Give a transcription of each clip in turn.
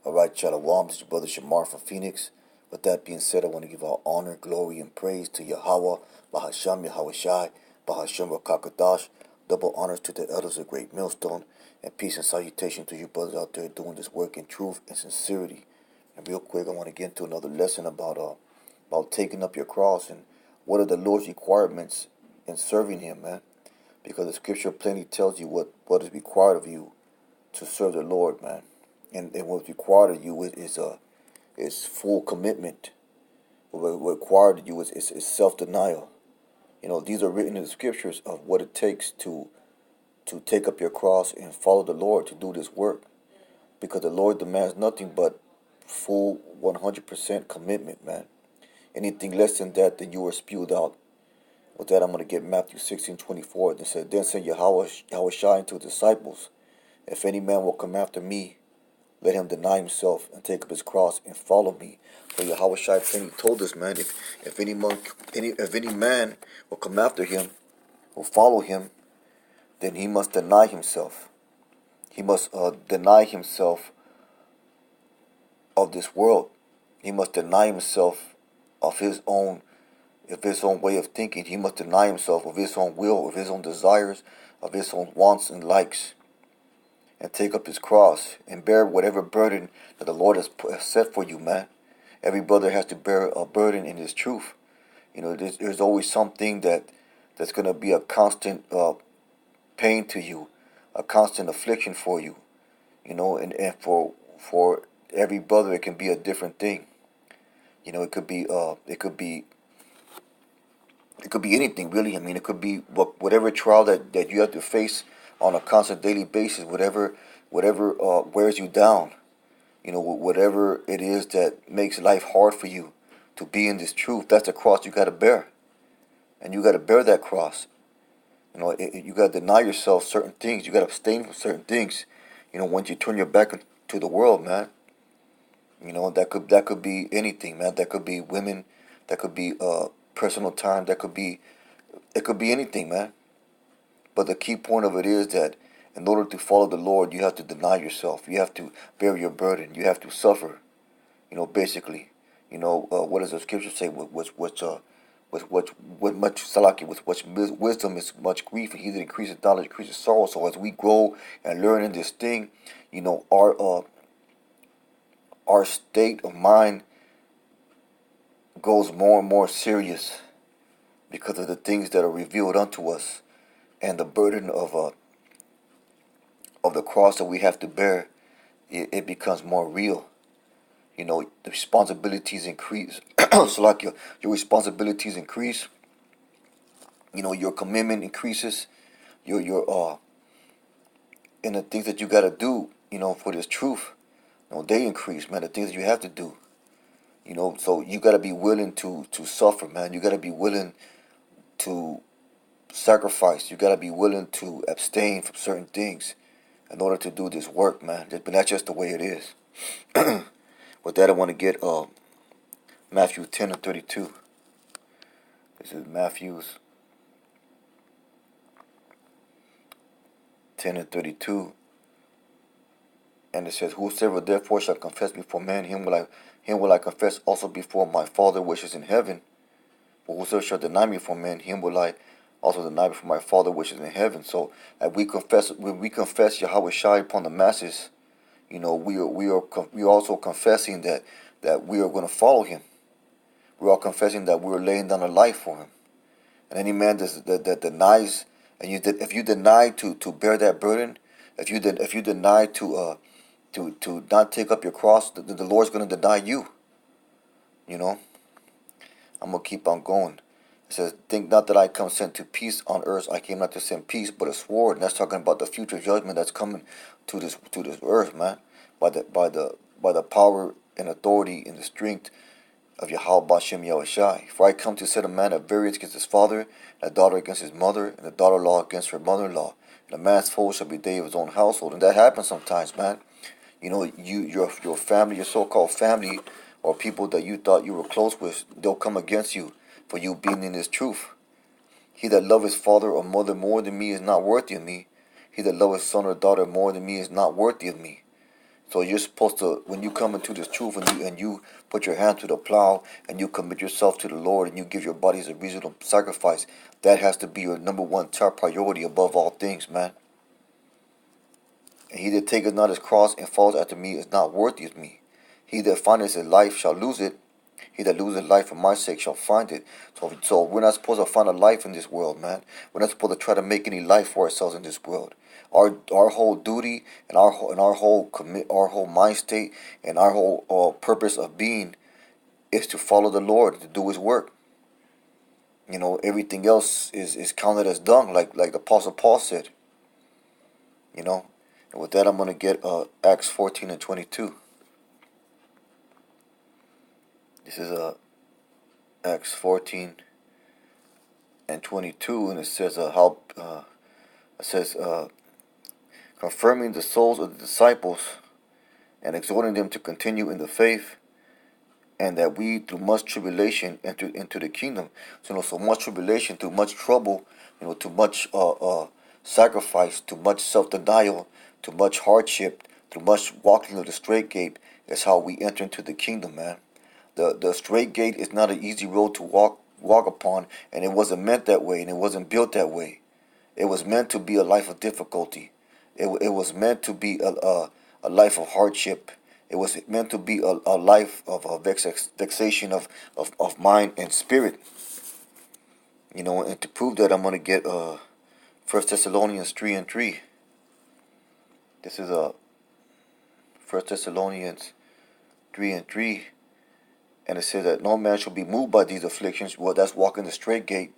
Alright, Shalom, this is your brother Shamar from Phoenix. With that being said, I want to give all honor, glory, and praise to Yahawah, BAHASHAM, YAHAWAHSHI, BAHASHAM, QUADASH. Double honors to the elders of Great Millstone, and peace and salutation to you brothers out there doing this work in truth and sincerity. And real quick, I want to get into another lesson about taking up your cross and what are the Lord's requirements in serving Him, man. Because the Scripture plainly tells you what is required of you to serve the Lord, man. And what's required of you is full commitment. What required of you is self-denial. You know, these are written in the Scriptures of what it takes to take up your cross and follow the Lord to do this work. Because the Lord demands nothing but full 100% commitment, man. Anything less than that, then you are spewed out. With that, I'm going to get Matthew 16:24. It said, Then said Yahawashi unto his disciples, If any man will come after me, let him deny himself and take up his cross and follow me. For Yahawashi plainly told us, man, if any man will come after him, will follow him, then he must deny himself. He must deny himself of this world. He must deny himself of his own way of thinking. He must deny himself of his own will, of his own desires, of his own wants and likes, and take up his cross and bear whatever burden that the Lord has set for you, man. Every brother has to bear a burden in his truth. You know, there's always something that's going to be a constant pain to you, a constant affliction for you. You know, and for every brother, it can be a different thing. You know, it could be anything, really. I mean, it could be whatever trial that you have to face on a constant daily basis, whatever wears you down, you know, whatever it is that makes life hard for you to be in this truth. That's the cross you got to bear, and you got to bear that cross. You know, you got to deny yourself certain things. You got to abstain from certain things. You know, once you turn your back to the world, man. You know, that could be anything, man. That could be women. That could be personal time. It could be anything, man. But the key point of it is that in order to follow the Lord, you have to deny yourself. You have to bear your burden. You have to suffer. You know, basically. You know, what does the Scripture say? With much wisdom is much grief, and he that increases knowledge increases sorrow. So as we grow and learn in this thing, you know, our state of mind goes more and more serious because of the things that are revealed unto us, and the burden of the cross that we have to bear, it becomes more real. You know, the responsibilities increase. So like your responsibilities increase. You know, your commitment increases. Your and the things that you got to do, you know, for this truth, you know, they increase, man. The things that you have to do, you know, so you got to be willing to suffer, man. You got to be willing to sacrifice. You got to be willing to abstain from certain things in order to do this work, man. But that's just the way it is. With that, I want to get Matthew 10:32. This is Matthew's 10:32. And it says, Whosoever therefore shall confess before man, him will I confess also before my Father which is in heaven. But whosoever shall deny me before men, him will I also deny before my Father which is in heaven. So when we confess Yahawashi upon the masses, you know, we are also confessing that we are going to follow him. We are confessing that we are laying down a life for him. And any man that denies, and if you deny to bear that burden, if you deny to not take up your cross, the Lord's going to deny you. You know, I'm going to keep on going. It says, Think not that I come sent to peace on earth. I came not to send peace, but a sword. And that's talking about the future judgment that's coming to this earth, man. By the power and authority and the strength of YAHAWAHSHI Yahawashi. For I come to set a man at variance against his father, and a daughter against his mother, and a daughter-in-law against her mother-in-law. And a man's foe shall be they of his own household. And that happens sometimes, man. You know, your family, your so-called family, or people that you thought you were close with, they'll come against you for you being in this truth. He that loveth father or mother more than me is not worthy of me. He that loveth son or daughter more than me is not worthy of me. So you're supposed to, when you come into this truth and you put your hand to the plow and you commit yourself to the Lord and you give your body as a reasonable sacrifice, that has to be your number one top priority above all things, man. And he that taketh not his cross and falls after me is not worthy of me. He that findeth his life shall lose it. He that loseth life for my sake shall find it. So we're not supposed to find a life in this world, man. We're not supposed to try to make any life for ourselves in this world. Our whole duty and our whole mind state and our whole purpose of being is to follow the Lord, to do His work. You know, everything else is counted as dung, like the Apostle Paul said. You know, and with that, I'm gonna get Acts 14 and 22. This is Acts 14 and 22, and it says confirming the souls of the disciples and exhorting them to continue in the faith, and that we through much tribulation enter into the kingdom. So, so much tribulation, through much trouble, too much sacrifice, too much self-denial, too much hardship, too much walking of the straight gate is how we enter into the kingdom, man. The straight gate is not an easy road to walk upon, and it wasn't meant that way, and it wasn't built that way. It was meant to be a life of difficulty. It was meant to be a life of hardship. It was meant to be a life of vexation of mind and spirit. And to prove that, I'm going to get 1 Thessalonians 3 and 3. This is 1 Thessalonians 3 and 3. And it says that no man shall be moved by these afflictions. Well, that's walking the straight gate.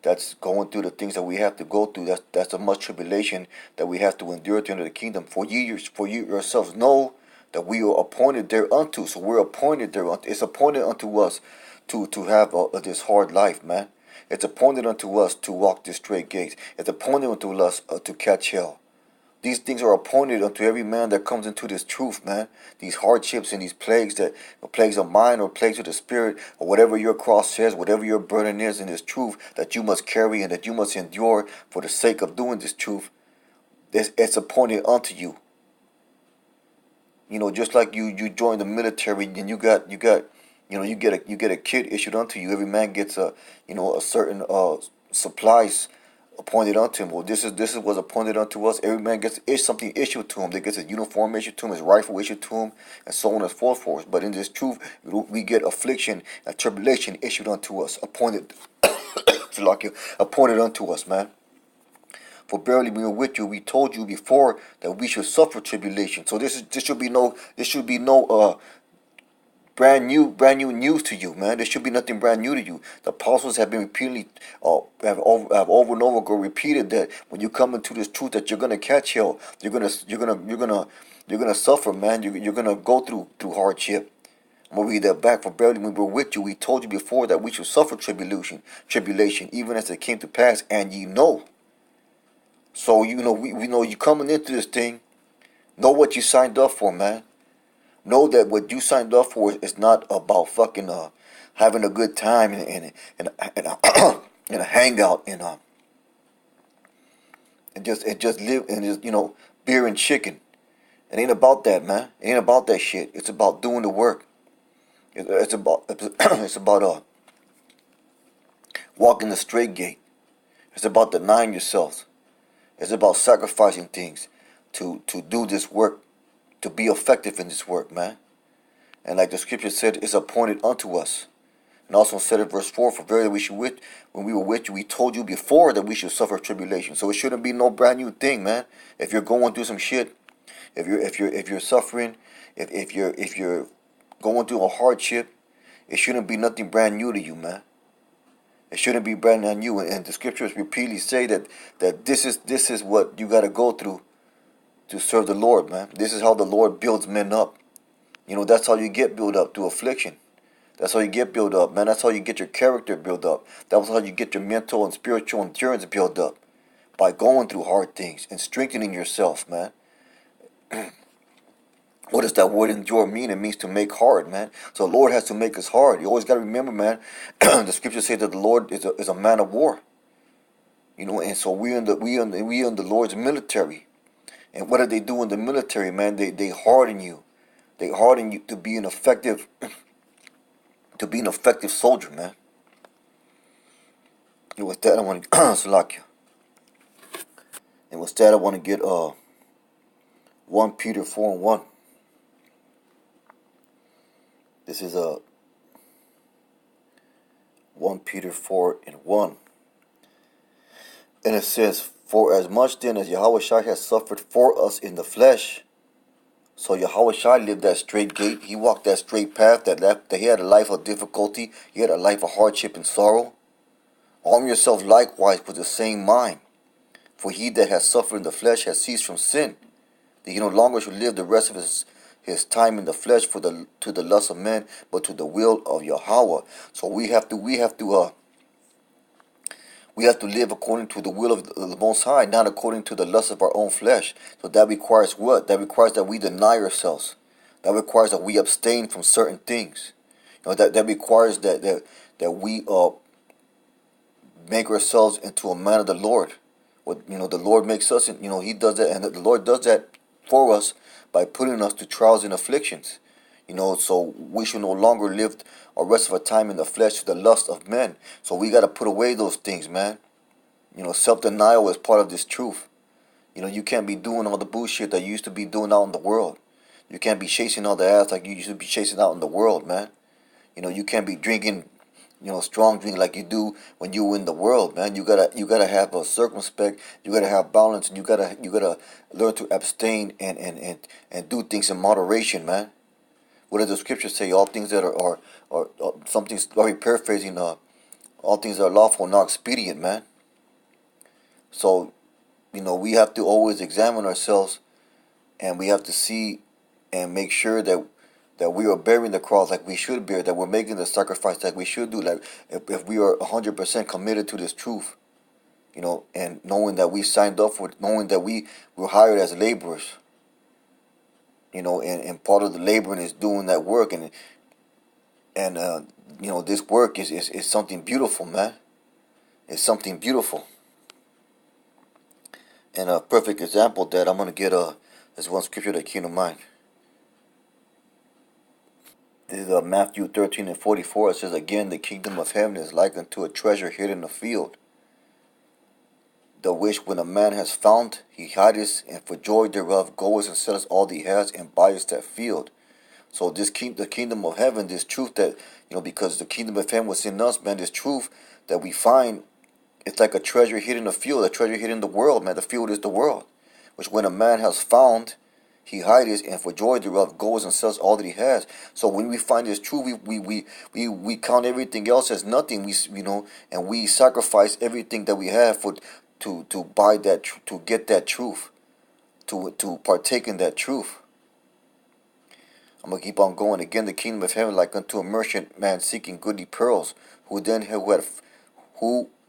That's going through the things that we have to go through. That's a much tribulation that we have to endure to enter the kingdom. For you yourselves know that we are appointed thereunto. So we're appointed thereunto. It's appointed unto us to have this hard life, man. It's appointed unto us to walk this straight gate. It's appointed unto us to catch hell. These things are appointed unto every man that comes into this truth, man. These hardships and these plagues plagues of mind or plagues of the spirit, or whatever your cross says, whatever your burden is in this truth that you must carry and that you must endure for the sake of doing this truth, it's appointed unto you. Just like you join the military and you get a kit issued unto you. Every man gets a certain supplies appointed unto him. Well, this is what's appointed unto us. Every man gets something issued to him. They get a uniform issued to him, his rifle issued to him, and so on and so forth. But in this truth, we get affliction and tribulation issued unto us, appointed unto us, man. For verily we were with you. We told you before that we should suffer tribulation. So this should be no brand new news to you, man. There should be nothing brand new to you. The apostles have been repeatedly, have over and over again repeated that when you come into this truth, that you're gonna catch hell. You're gonna suffer, man. You're gonna go through hardship. I'm gonna read that back. For verily we were with you. We told you before that we should suffer tribulation, even as it came to pass, and ye know. So we know you coming into this thing. Know what you signed up for, man. Know that what you signed up for is not about fucking having a good time and a hangout and just live and just beer and chicken. It ain't about that, man. It ain't about that shit. It's about doing the work. It's about walking the straight gate. It's about denying yourself. It's about sacrificing things to do this work, to be effective in this work, man. And like the scripture said, it's appointed unto us. And also said in verse 4, for verily when we were with you, we told you before that we should suffer tribulation. So it shouldn't be no brand new thing, man. If you're going through some shit, if you're suffering, if you're going through a hardship, it shouldn't be nothing brand new to you, man. It shouldn't be brand new. And the scriptures repeatedly say that this is what you got to go through to serve the Lord, man. This is how the Lord builds men up. That's how you get built up, through affliction. That's how you get built up, man. That's how you get your character built up. That's how you get your mental and spiritual endurance built up, by going through hard things and strengthening yourself, man. What does that word endure mean? It means to make hard, man. So the Lord has to make us hard. You always got to remember, man. The scriptures say that the Lord is a man of war. And so we in the Lord's military. And what do they do in the military, man? They harden you. They harden you to be an effective soldier, man. And with that, I want to Salakia. And with that, I want to get 1 Peter 4:1. This is 1 Peter 4:1. And it says, "For as much then as Yahawashi has suffered for us in the flesh," so Yahawashi lived that straight gate. He walked that straight path that he had a life of difficulty. He had a life of hardship and sorrow. Arm yourself likewise with the same mind. For he that has suffered in the flesh has ceased from sin, that he no longer should live the rest of his time in the flesh to the lust of men, but to the will of Yahweh. So we have to live according to the will of the Most High, not according to the lust of our own flesh. So that requires what? That requires that we deny ourselves. That requires that we abstain from certain things. That requires that we make ourselves into a man of the Lord. The Lord makes us, He does that, and the Lord does that for us by putting us to trials and afflictions. So we should no longer live our rest of our time in the flesh to the lust of men. So we got to put away those things, man. Self-denial is part of this truth. You can't be doing all the bullshit that you used to be doing out in the world. You can't be chasing all the ass like you used to be chasing out in the world, man. You can't be drinking strong drink like you do when you in the world, man. You gotta have a circumspect. You gotta have balance, and you gotta learn to abstain and do things in moderation, man. What does the scripture say? All things that are something very paraphrasing. All things that are lawful are not expedient, man. So, we have to always examine ourselves, and we have to see and make sure that we are bearing the cross like we should bear, that we're making the sacrifice like we should do, like if we are 100% committed to this truth, and knowing that we signed up for it, knowing that we were hired as laborers, and part of the laboring is doing that work, and this work is something beautiful, man. It's something beautiful. And a perfect example that I'm going to get is one scripture that came to mind. This is Matthew 13:44. It says, "Again, the kingdom of heaven is like unto a treasure hid in a field, the which when a man has found, he hideth, and for joy thereof goeth and selleth all that he has, and buyeth that field." So the kingdom of heaven, this truth that, because the kingdom of heaven was in us, man, this truth that we find, it's like a treasure hid in a field, a treasure hid in the world, man. The field is the world, which when a man has found, he hideth, and for joy thereof goes and sells all that he has. So when we find this truth, we count everything else as nothing. And we sacrifice everything that we have to buy that, to get that truth, to partake in that truth. I'm gonna keep on going. "Again, the kingdom of heaven like unto a merchant man seeking goodly pearls, who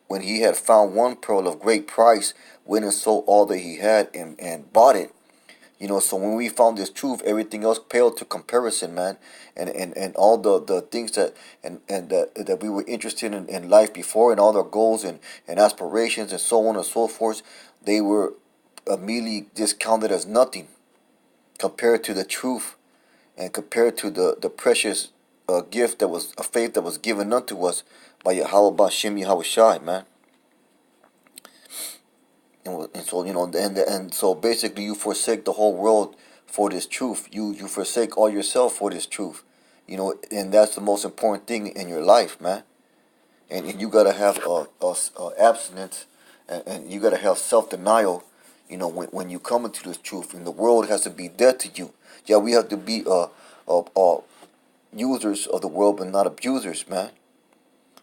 when he had found one pearl of great price, went and sold all that he had and bought it." So when we found this truth, everything else paled to comparison, man. And all the things that that we were interested in life before, and all our goals and aspirations and so on and so forth, they were immediately discounted as nothing compared to the truth, and compared to the precious gift that was a faith that was given unto us by Yahawah BAHASHAM Yahawashi, man. And so and so basically you forsake the whole world for this truth. You forsake all yourself for this truth. And that's the most important thing in your life, man. And you gotta have abstinence, and you gotta have self-denial. When you come into this truth, and the world has to be dead to you. Yeah, we have to be users of the world, but not abusers, man.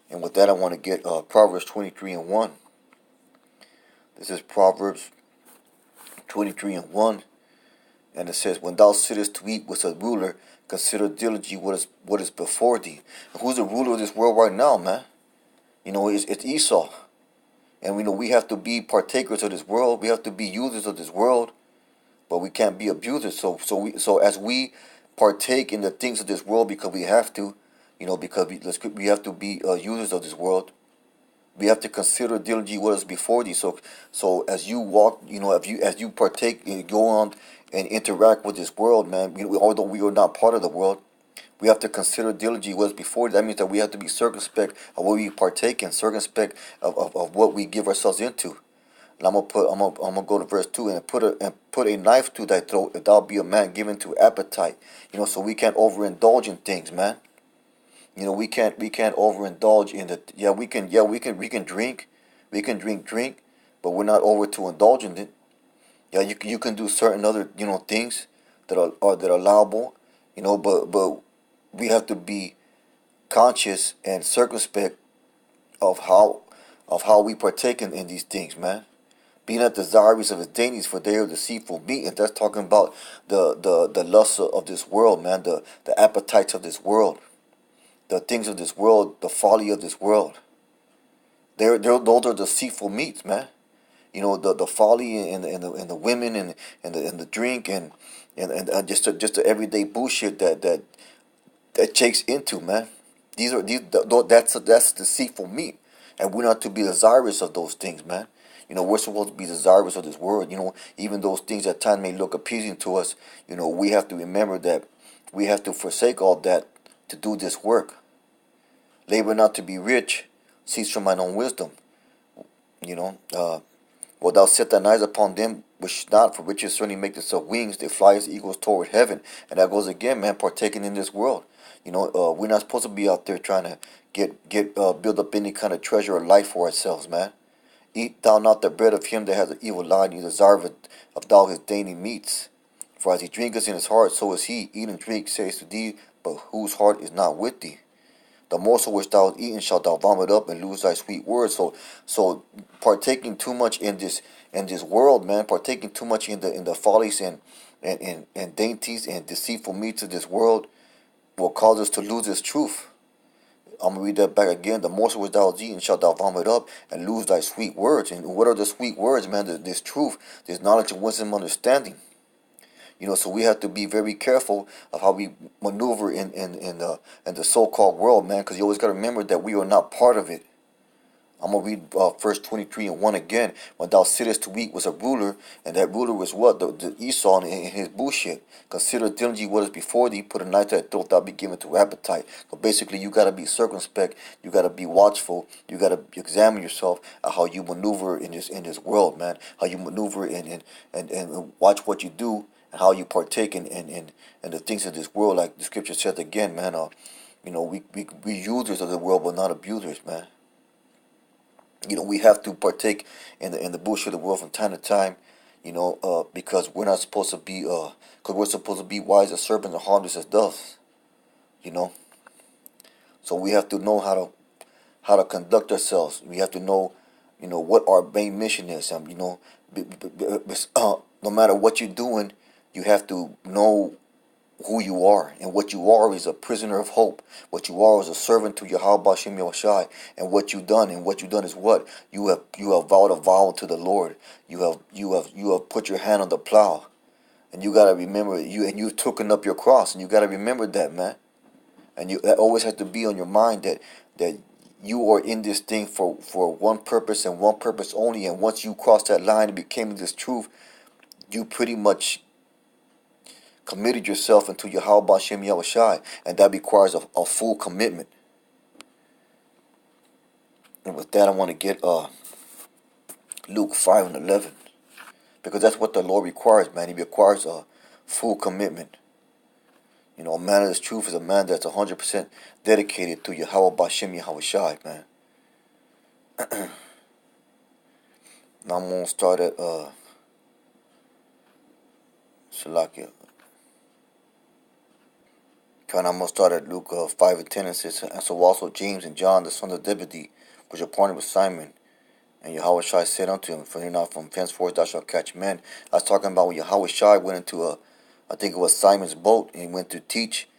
And with that, I want to get Proverbs 23:1. This is Proverbs 23:1, and it says, "When thou sittest to eat with a ruler, consider diligently what is before thee." And who's the ruler of this world right now, man? It's Esau. And we have to be partakers of this world. We have to be users of this world, but we can't be abusers. So as we partake in the things of this world, because we have to, because we have to be users of this world. We have to consider diligently what is before thee. So as you walk, as you partake, and go on and interact with this world, man. Although we are not part of the world, we have to consider diligently what's before. That means that we have to be circumspect of what we partake in, circumspect of what we give ourselves into. And I'm gonna go to verse 2, and put a knife to thy throat, if thou be a man given to appetite. So we can't overindulge in things, man. We can't overindulge in the we can drink, drink, but we're not over to indulge in it. Yeah, you can do certain other things that are allowable, but we have to be conscious and circumspect of how we partake in these things, man. Be not desirous of his dainties, for they are deceitful meat. And that's talking about the lust of this world, man, the appetites of this world, the things of this world, the folly of this world. Those are deceitful meats, man. The folly and the women and the drink and just the everyday bullshit that takes into, man. That's deceitful meat, and we're not to be desirous of those things, man. We're supposed to be desirous of this world. Even those things at times may look appeasing to us. We have to remember that we have to forsake all that to do this work. Labor not to be rich, cease from mine own wisdom. Well, thou set thine eyes upon them which not, for riches certainly make themselves wings, they fly as eagles toward heaven. And that goes again, man, partaking in this world. We're not supposed to be out there trying to build up any kind of treasure or life for ourselves, man. Eat thou not the bread of him that has an evil eye, neither desire of thou his dainty meats. For as he drinketh in his heart, so is he. Eat and drink, says to thee, but whose heart is not with thee. The morsel which thou hast eaten shalt thou vomit up and lose thy sweet words. So partaking too much in this world, man, partaking too much in the follies and dainties and deceitful meats of this world will cause us to lose its truth. I'm going to read that back again. The morsel which thou hast eaten shalt thou vomit up and lose thy sweet words. And what are the sweet words, man? This truth, this knowledge of wisdom, understanding. So we have to be very careful of how we maneuver in the so-called world, man, because you always got to remember that we are not part of it. I'm going to read verse 23 and 1 again. When thou sittest to eat was a ruler, and that ruler was what? The Esau and his bullshit. Consider diligently what is before thee, put a knife to thy throat, thou be given to appetite. So basically, you got to be circumspect, you got to be watchful, you got to examine yourself at how you maneuver in this world, man. How you maneuver and watch what you do, and how you partake in the things of this world. Like the scripture says again, man, we users of the world, but not abusers, man. We have to partake in the bullshit of the world from time to time, because we're not supposed to be, because we're supposed to be wise as serpents and harmless as doves, So we have to know how to conduct ourselves. We have to know, what our main mission is. No matter what you're doing, you have to know who you are, and what you are is a prisoner of hope. What you are is a servant to YAHAWAHSHI, and what you've done is what you have vowed a vow to the Lord. You have put your hand on the plow, and you gotta remember you've taken up your cross, and you gotta remember that, man. And that always has to be on your mind that you are in this thing for one purpose and one purpose only. And once you cross that line and became this truth, you pretty much committed yourself into YAHAWAHSHI, and that requires a full commitment. And with that, I want to get Luke 5 and 11, because that's what the Lord requires, man. He requires a full commitment. A man of this truth is a man that's 100% dedicated to YAHAWAHSHI, man. Now I'm going to start at Shalakia. I'm going to start at Luke 5 and 10. And says, and so also James and John, the sons of Zebedee, which are partnered with Simon. And Yahawashi said unto him, for not from henceforth thou shalt catch men. I was talking about when Yahawashi went into I think it was Simon's boat, and he went to teach.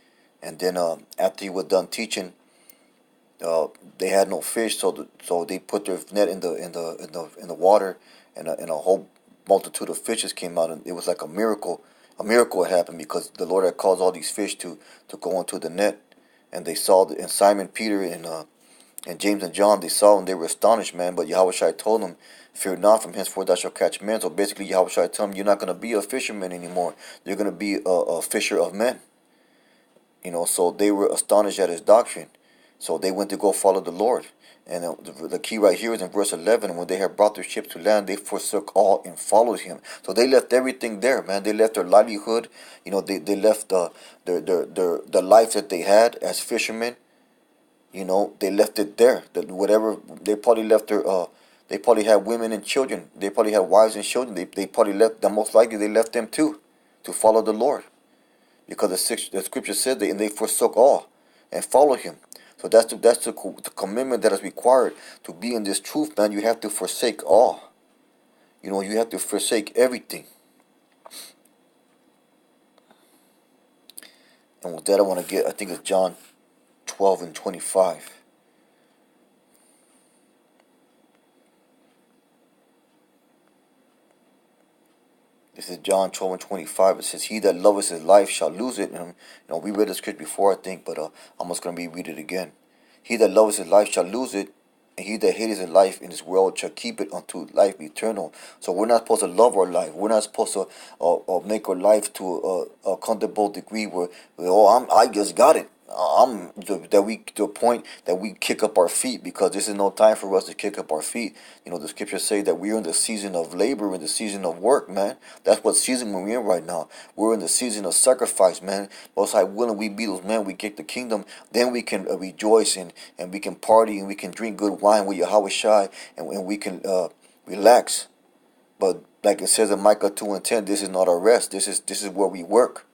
And then after he was done teaching, they had no fish, so they put their net in the water, and a whole multitude of fishes came out, and it was like a miracle. A miracle had happened because the Lord had caused all these fish to go into the net, and they saw and Simon Peter and And James and John, they saw and they were astonished, man. But Yahawashi told them, fear not, from henceforth thou shalt catch men. So basically, Yahawashi told them, you're not going to be a fisherman anymore. You're going to be a fisher of men. So they were astonished at his doctrine. So they went to go follow the Lord. And the key right here is in verse 11. When they had brought their ship to land, they forsook all and followed him. So they left everything there, man. They left their livelihood. They left the life that they had as fishermen. They left it there. Whatever they probably left their they probably had women and children. They probably had wives and children. They probably left them. Most likely they left them too, to follow the Lord, because the scripture said and they forsook all and followed him. So that's the commitment that is required to be in this truth, man. You have to forsake all. You have to forsake everything. And with that, I think it's John 12 and 25. This is John 12 and 25. It says, he that loveth his life shall lose it. And we read the script before, I think, but I'm just going to read it again. He that loveth his life shall lose it, and he that hateth his life in this world shall keep it unto life eternal. So we're not supposed to love our life. We're not supposed to make our life to a comfortable degree where I just got it. To the point that we kick up our feet, because this is no time for us to kick up our feet. The scriptures say that we're in the season of labor, in the season of work, man. That's what season we're in right now. We're in the season of sacrifice, man. Most high willing, we be those men, we get the kingdom, then we can rejoice and we can party and we can drink good wine with Yahawashi, and we can relax. But like it says in Micah 2 and 10, this is not our rest. This is where we work.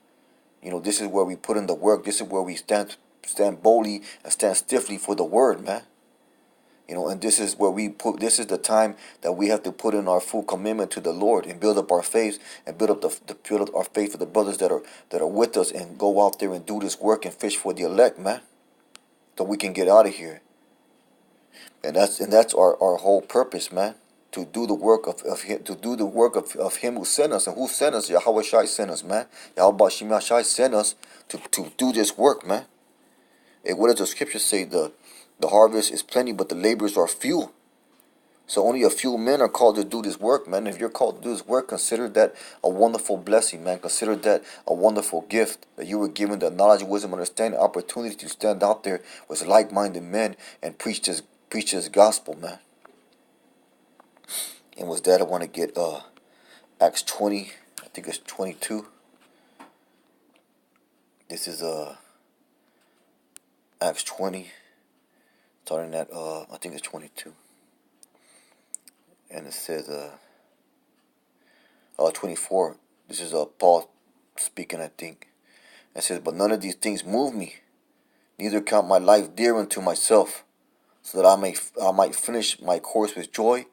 This is where we put in the work. This is where we stand boldly and stand stiffly for the word, man. And this is where this is the time that we have to put in our full commitment to the Lord and build up our faith and build up our faith for the brothers that are with us, and go out there and do this work and fish for the elect, man. So we can get out of here. And that's our whole purpose, man. To do the work of him, to do the work of him who sent us. And who sent us? Yahawashi sent us, man. YAHAWAHSHI sent us to do this work, man. And what does the scripture say? The harvest is plenty, but the laborers are few. So only a few men are called to do this work, man. If you're called to do this work, consider that a wonderful blessing, man. Consider that a wonderful gift, that you were given the knowledge, wisdom, understanding, opportunity to stand out there with like-minded men and preach this gospel, man. And with that, I want to get Acts 20, I think it's 22. This is Acts 20, starting at I think it's 22. And it says 24. This is Paul speaking, I think. It says, but none of these things move me, neither count my life dear unto myself, so that I might finish my course with joy,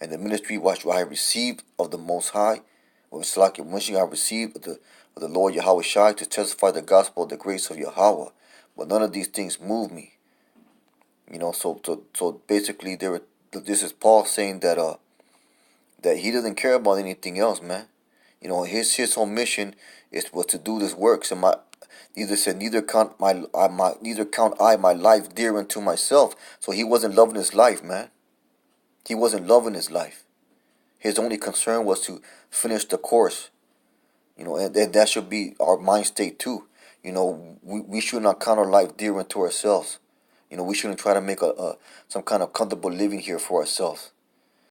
and the ministry which I have received of the Most High, which I have received of the Lord Yahawashi, to testify the gospel of the grace of Yahawah. But none of these things move me. So basically, this is Paul saying that he doesn't care about anything else, man. His whole mission was to do this work. So neither count I my life dear unto myself. So he wasn't loving his life, man. He wasn't loving his life. His only concern was to finish the course. And that should be our mind state too. We should not count our life dear unto ourselves. We shouldn't try to make some kind of comfortable living here for ourselves.